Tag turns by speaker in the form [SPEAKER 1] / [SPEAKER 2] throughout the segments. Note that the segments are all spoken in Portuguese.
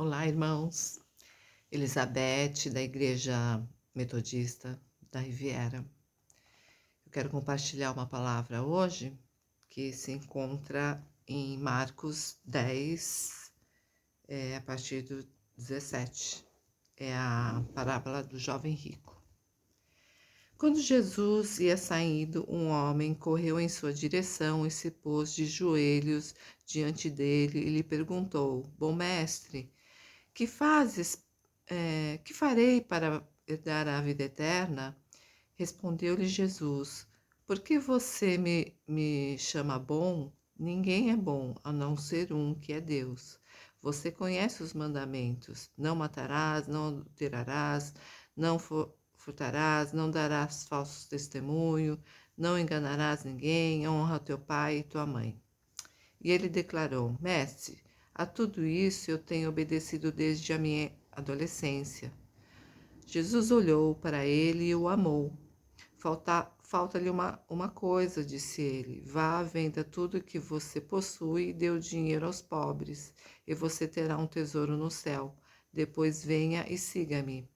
[SPEAKER 1] Olá, irmãos. Elizabeth, da Igreja Metodista da Riviera. Eu quero compartilhar uma palavra hoje que se encontra em Marcos 10, a partir do 17. É a parábola do jovem rico. Quando Jesus ia saindo, um homem correu em sua direção e se pôs de joelhos diante dele e lhe perguntou: Bom mestre, que fazes? Que farei para herdar a vida eterna? Respondeu-lhe Jesus: Por que você me chama bom? Ninguém é bom, a não ser um, que é Deus. Você conhece os mandamentos: não matarás, não adulterarás, não furtarás, não darás falso testemunho, não enganarás ninguém, honra teu pai e tua mãe. E ele declarou: Mestre, a tudo isso eu tenho obedecido desde a minha adolescência. Jesus olhou para ele e o amou. Falta-lhe uma coisa, disse ele. Vá, venda tudo que você possui e dê o dinheiro aos pobres, e você terá um tesouro no céu. Depois venha e siga-me.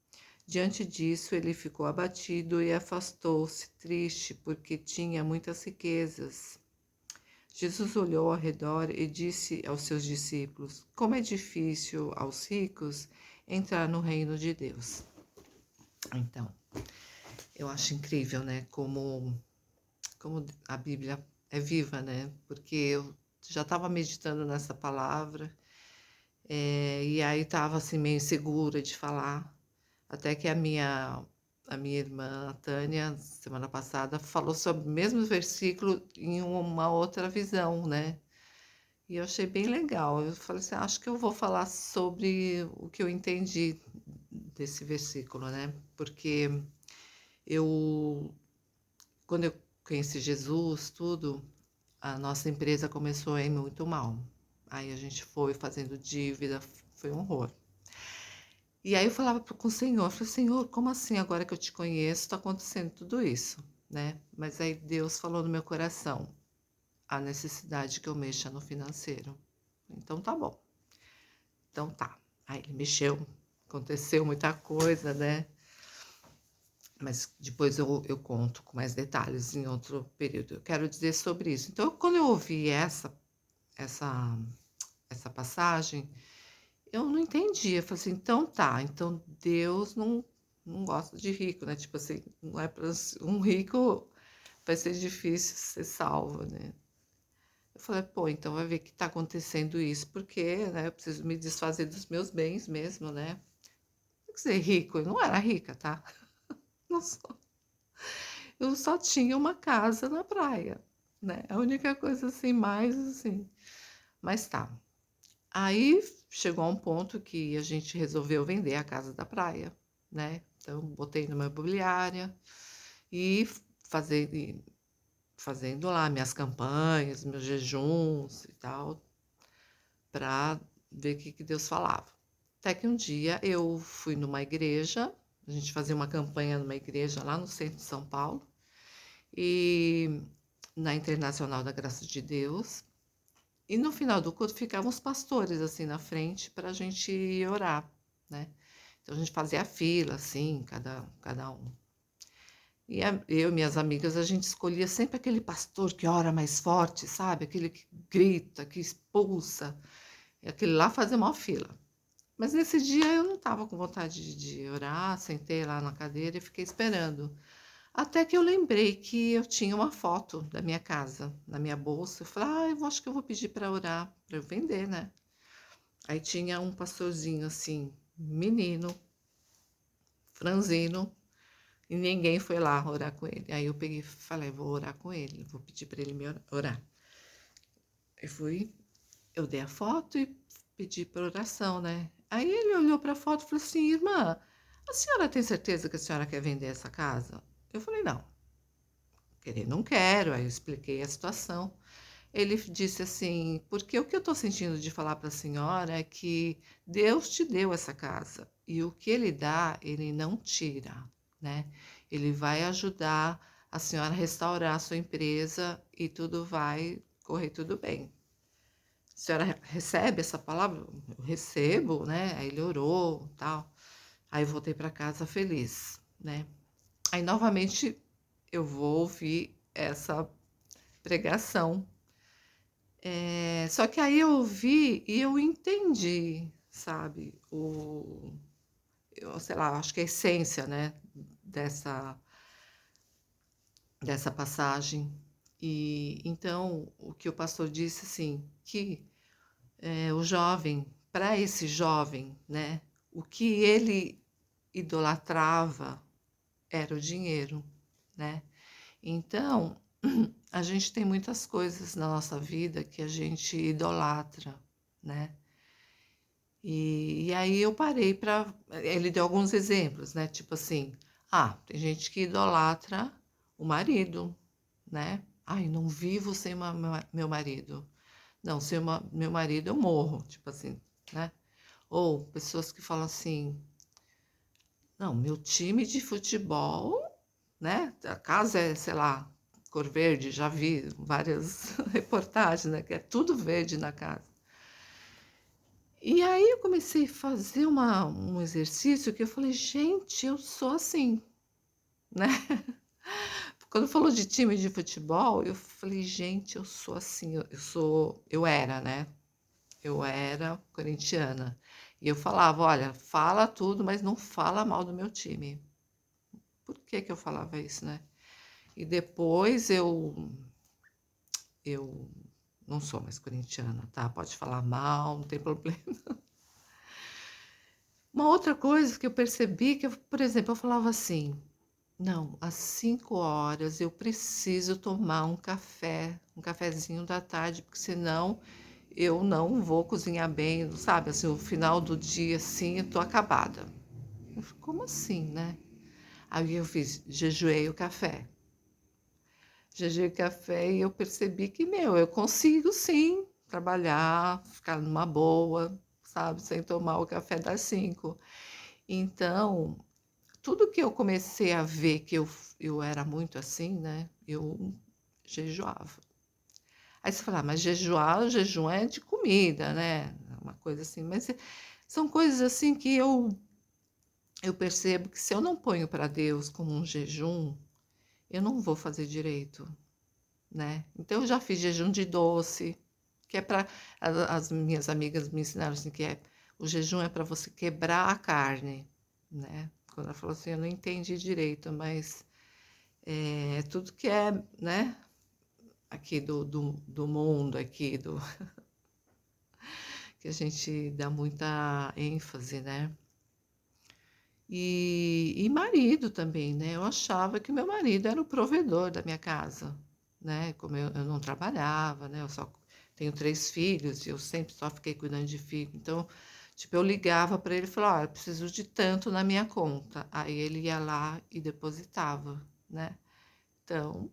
[SPEAKER 1] Diante disso, ele ficou abatido e afastou-se, triste, porque tinha muitas riquezas. Jesus olhou ao redor e disse aos seus discípulos: Como é difícil aos ricos entrar no reino de Deus. Então, eu acho incrível, né? Como a Bíblia é viva, né? Porque eu já estava meditando nessa palavra, e aí estava assim meio insegura de falar, até que a minha irmã a Tânia, semana passada, falou sobre o mesmo versículo em uma outra visão, né? E eu achei bem legal. Eu falei assim, acho que eu vou falar sobre o que eu entendi desse versículo, né? Porque eu, quando eu conheci Jesus, tudo, a nossa empresa começou a ir muito mal. Aí a gente foi fazendo dívida, foi um horror. E aí eu falava com o Senhor, falei, Senhor, como assim agora que eu te conheço, está acontecendo tudo isso, né? Mas aí Deus falou no meu coração, a necessidade que eu mexa no financeiro. Então tá bom. Então tá. Aí ele mexeu, aconteceu muita coisa, né? Mas depois eu conto com mais detalhes em outro período. Eu quero dizer sobre isso. Então, quando eu ouvi essa, essa passagem, eu não entendi. Eu falei assim, então tá, então Deus não gosta de rico, né? Tipo assim, não é para um rico vai ser difícil ser salvo, né? Eu falei, pô, então vai ver que tá acontecendo isso, porque, né, eu preciso me desfazer dos meus bens mesmo, né? Quer dizer, rico, eu não era rica, tá? Não sou. Eu só tinha uma casa na praia, né? A única coisa assim, mais assim. Mas tá. Aí chegou a um ponto que a gente resolveu vender a casa da praia, né? Então, botei numa imobiliária e fazendo lá minhas campanhas, meus jejuns e tal, para ver o que Deus falava. Até que um dia eu fui numa igreja, a gente fazia uma campanha numa igreja lá no centro de São Paulo, e na Internacional da Graça de Deus. E no final do culto ficavam os pastores assim na frente para a gente orar, né? Então a gente fazia a fila, assim, cada um. E eu e minhas amigas, a gente escolhia sempre aquele pastor que ora mais forte, sabe? Aquele que grita, que expulsa. E aquele lá fazia uma fila. Mas nesse dia eu não estava com vontade de orar, sentei lá na cadeira e fiquei esperando. Até que eu lembrei que eu tinha uma foto da minha casa na minha bolsa. Eu falei, eu acho que eu vou pedir para orar, para eu vender, né? Aí tinha um pastorzinho assim, menino, franzino, e ninguém foi lá orar com ele. Aí eu peguei e falei, vou orar com ele, vou pedir para ele me orar. Eu fui, eu dei a foto e pedi para oração, né? Aí ele olhou para a foto e falou assim, irmã, a senhora tem certeza que a senhora quer vender essa casa? Eu falei, não. Querer, não quero. Aí eu expliquei a situação. Ele disse assim, porque o que eu estou sentindo de falar para a senhora é que Deus te deu essa casa e o que Ele dá, Ele não tira, né? Ele vai ajudar a senhora a restaurar a sua empresa e tudo vai correr tudo bem. senhora recebe essa palavra? Eu recebo, né? Aí ele orou, tal. Aí eu voltei para casa feliz, né? Aí novamente eu vou ouvir essa pregação. Só que aí eu ouvi e eu entendi, sabe? Eu sei lá, acho que a essência, né? Dessa, dessa passagem. E então o que o pastor disse assim, que o jovem, para esse jovem, né? O que ele idolatrava era o dinheiro, né? Então, a gente tem muitas coisas na nossa vida que a gente idolatra, né? E aí eu parei para. Ele deu alguns exemplos, né? Tipo assim, tem gente que idolatra o marido, né? Ai, não vivo sem meu marido. Não, sem meu marido eu morro, tipo assim, né? Ou pessoas que falam assim, não, meu time de futebol, né? A casa é, sei lá, cor verde, já vi várias reportagens, né? Que é tudo verde na casa. E aí eu comecei a fazer um exercício que eu falei, gente, eu sou assim, né? Quando falou de time de futebol, eu falei, gente, eu sou assim, eu era, né? Eu era corintiana. E eu falava, olha, fala tudo, mas não fala mal do meu time. Por que que eu falava isso, né? E depois eu não sou mais corintiana, tá? Pode falar mal, não tem problema. Uma outra coisa que eu percebi que, por exemplo, eu falava assim, não, às 5 horas eu preciso tomar um cafezinho da tarde, porque senão eu não vou cozinhar bem, sabe? Assim, o final do dia, assim, eu tô acabada. Eu falei, como assim, né? Aí eu fiz, jejuei o café. Jejuei o café e eu percebi que, eu consigo sim trabalhar, ficar numa boa, sabe? Sem tomar o café das 5. Então, tudo que eu comecei a ver que eu era muito assim, né? Eu jejuava. Aí você fala, mas jejuar, o jejum é de comida, né? Uma coisa assim. Mas são coisas assim que eu percebo que se eu não ponho para Deus como um jejum, eu não vou fazer direito, né? Então eu já fiz jejum de doce, que é para as minhas amigas me ensinaram assim que o jejum é para você quebrar a carne, né? Quando ela falou assim, eu não entendi direito, mas tudo que é, né? Aqui do mundo, aqui que a gente dá muita ênfase, né? E marido também, né? Eu achava que meu marido era o provedor da minha casa, né? Como eu não trabalhava, né? Eu só tenho 3 filhos e eu sempre só fiquei cuidando de filho. Então, tipo, eu ligava para ele e falava, eu preciso de tanto na minha conta. Aí ele ia lá e depositava, né? Então,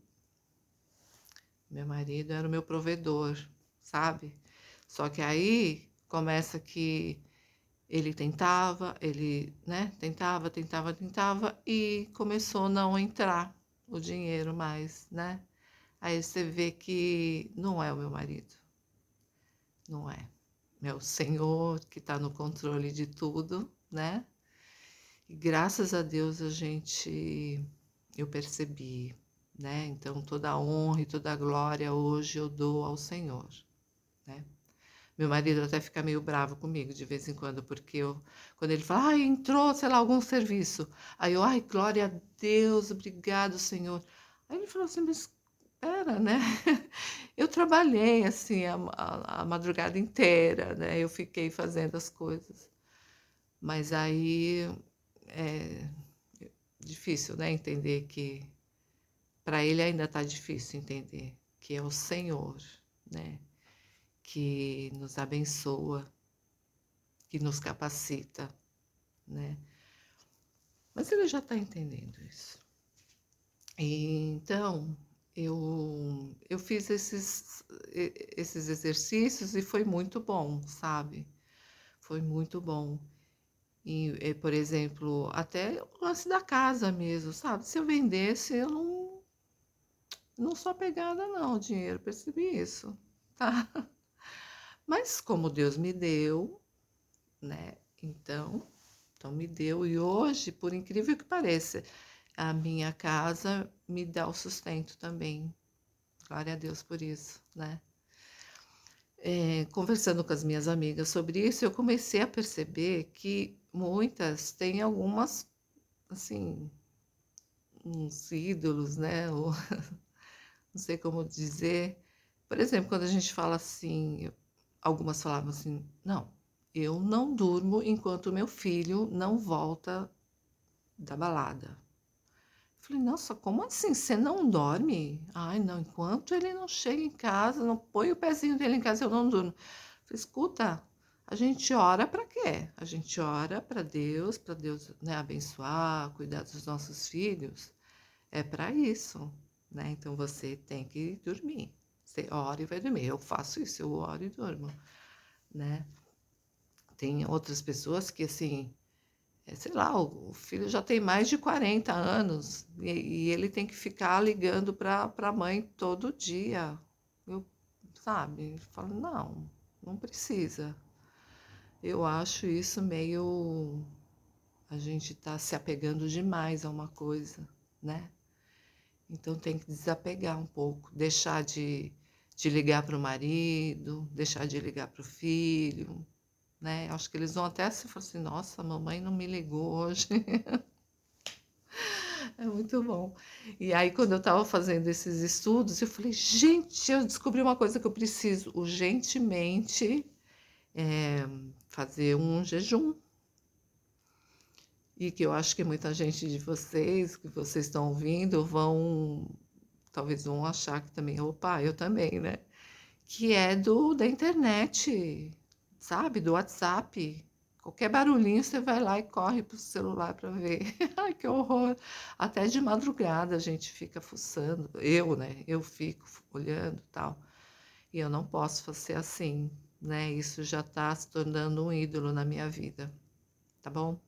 [SPEAKER 1] meu marido era o meu provedor, sabe? Só que aí começa que ele tentava, ele, né, tentava e começou a não entrar o dinheiro mais, né? Aí você vê que não é o meu marido, não é. É o Senhor que está no controle de tudo, né? E graças a Deus eu percebi, né? Então toda a honra e toda a glória hoje eu dou ao Senhor, né? Meu marido até fica meio bravo comigo de vez em quando, porque quando ele fala, entrou, sei lá, algum serviço. Aí eu, glória a Deus, obrigado, Senhor. Aí ele falou assim, mas espera, né? Eu trabalhei, assim, a madrugada inteira, né? Eu fiquei fazendo as coisas. Mas aí é difícil, né? Entender que, para ele ainda está difícil entender que é o Senhor, né? Que nos abençoa, que nos capacita, né? Mas ele já está entendendo isso. E, então, eu fiz esses exercícios e foi muito bom, sabe? Foi muito bom. Por exemplo, até o lance da casa mesmo, sabe? Se eu vendesse, eu não sou apegada não ao dinheiro, percebi isso, tá? Mas como Deus me deu, né? Então me deu. E hoje, por incrível que pareça, a minha casa me dá o sustento também. Glória a Deus por isso, né? Conversando com as minhas amigas sobre isso, eu comecei a perceber que muitas têm algumas, assim, uns ídolos, né? Ou não sei como dizer. Por exemplo, quando a gente fala assim, algumas falavam assim: não, eu não durmo enquanto meu filho não volta da balada. Falei, nossa, como assim? Você não dorme? Ai, não, enquanto ele não chega em casa, não põe o pezinho dele em casa, eu não durmo. Falei, escuta, a gente ora para quê? A gente ora para Deus, né, abençoar, cuidar dos nossos filhos. É para isso, né? Então você tem que dormir. Você ora e vai dormir. Eu faço isso, eu oro e durmo, né? Tem outras pessoas que, assim, sei lá, o filho já tem mais de 40 anos e ele tem que ficar ligando para a mãe todo dia. Eu, sabe, falo, não, não precisa. Eu acho isso meio. A gente tá se apegando demais a uma coisa, né? Então tem que desapegar um pouco, deixar de ligar para o marido, deixar de ligar para o filho, né? Acho que eles vão até se falar assim, nossa, a mamãe não me ligou hoje. É muito bom. E aí, quando eu estava fazendo esses estudos, eu falei, gente, eu descobri uma coisa que eu preciso urgentemente fazer um jejum. E que eu acho que muita gente de vocês, que vocês estão ouvindo, talvez vão achar que também, opa, eu também, né? Que é da internet, sabe? Do WhatsApp. Qualquer barulhinho você vai lá e corre pro celular para ver. Ai, que horror! Até de madrugada a gente fica fuçando. Eu, né? Eu fico olhando e tal. E eu não posso ser assim, né? Isso já está se tornando um ídolo na minha vida, tá bom?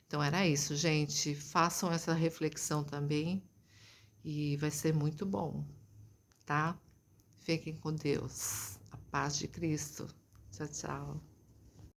[SPEAKER 1] Então era isso, gente. Façam essa reflexão também e vai ser muito bom, tá? Fiquem com Deus. A paz de Cristo. Tchau, tchau.